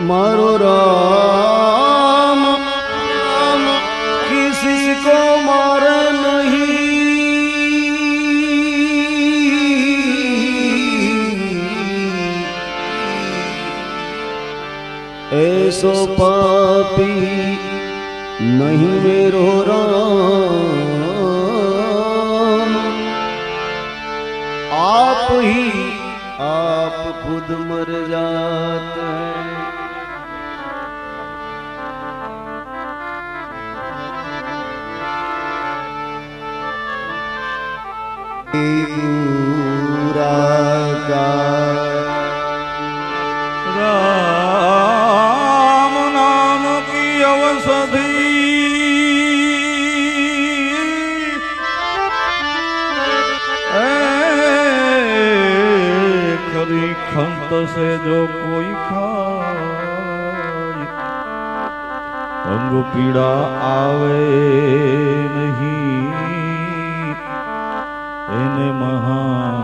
मारो राम राम किसी को मारे नहीं, ऐसो पापी नहीं मेरो राम। आप ही आप खुद मर जाते हैं। पूरा का राम नाम की अवसधि खरी खंत से जो कोई खाए अंग पीड़ा आवे नहीं, એને મહારોગ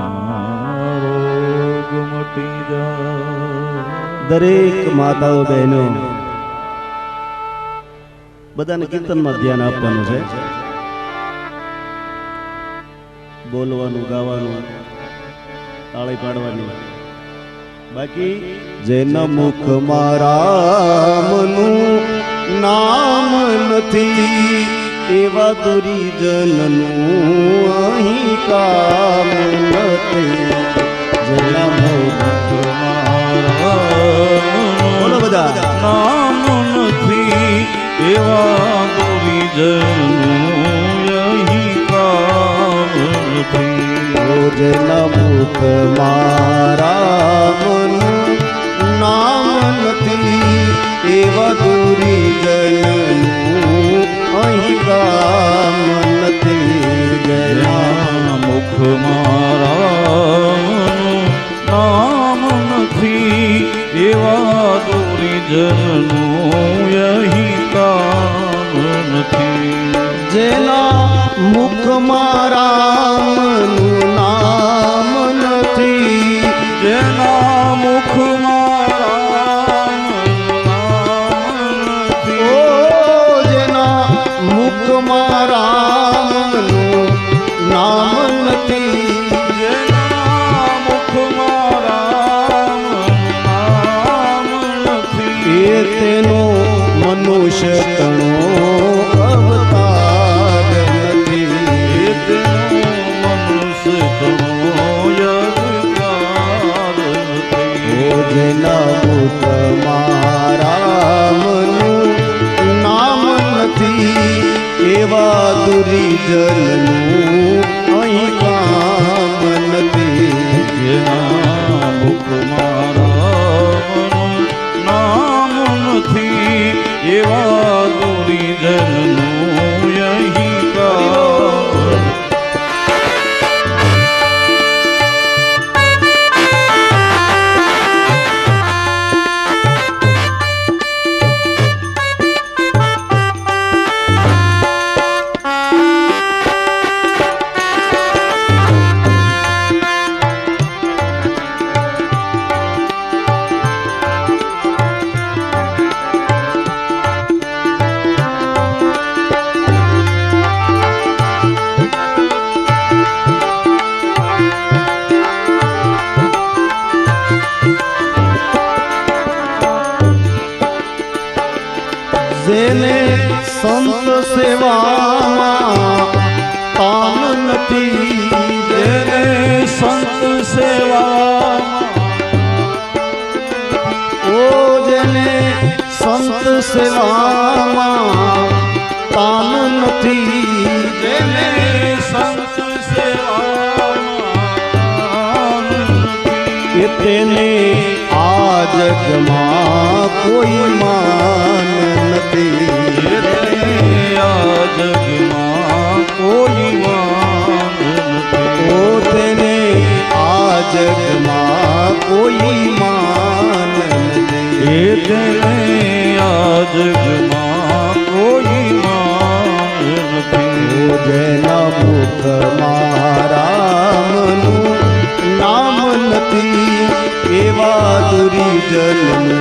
મટી જાય। દરેક માતાઓ બહેનો બધાને કીર્તનમાં ધ્યાન આપવાનું છે, બોલવાનું ગાવાનું તાળી પાડવાની। બાકી જેના મુખમાં રામનું નામ નથી એવા દુરીજનનું અહીં કામ નથી। જેના મુખમાં બોલો બધા નામ નથી એવા દુરીજનનું અહીં કામ નથી। જેના મુખમાં રામનું નામ નથી એવા દુરીજનનું અહીં કામ નથી। જેના મુખમાં રામનું નામ નથી એવા દુરીજનનું અહીં કામ નથી। જેના મુખમાં રામનું નામ નથી, જેના મુખમાં રામનું નામ નથી, જેના મુખમાં રામનું નામ નથી, જેના મુખમાં રામનું નામ નથી, એ તેનો મનુષ્ય તણો અવતાર નથી। એ તેનો મનુષ્ય તણો અવતાર નથી। જેના મુખમાં રામનું નામ નથી એવા દુરીજનનું અહીં કામ નથી। જેના મુખમાં રામનું નામ નથી એવા દુરીજનનું અહીં કામ જેને સંત સેવામાં તાન નથી, જેને સંત સેવામાં જેને સંત સેવામાં તાન નથી, જેને સંત સેવામાં કે તેને આ જગમાં કોઈ માન નથી। આ જગમાં કોઈ માન નથી। તેને આ જગમાં કોઈ માન નથી। તેને આ જગમાં કોઈ માન નથી। જેના મુખમાં રામનું નામ નથી એવા દુરીજનનું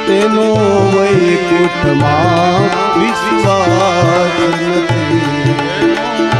તેનો વૈકુંઠમાં વિશ્વાસ નથી.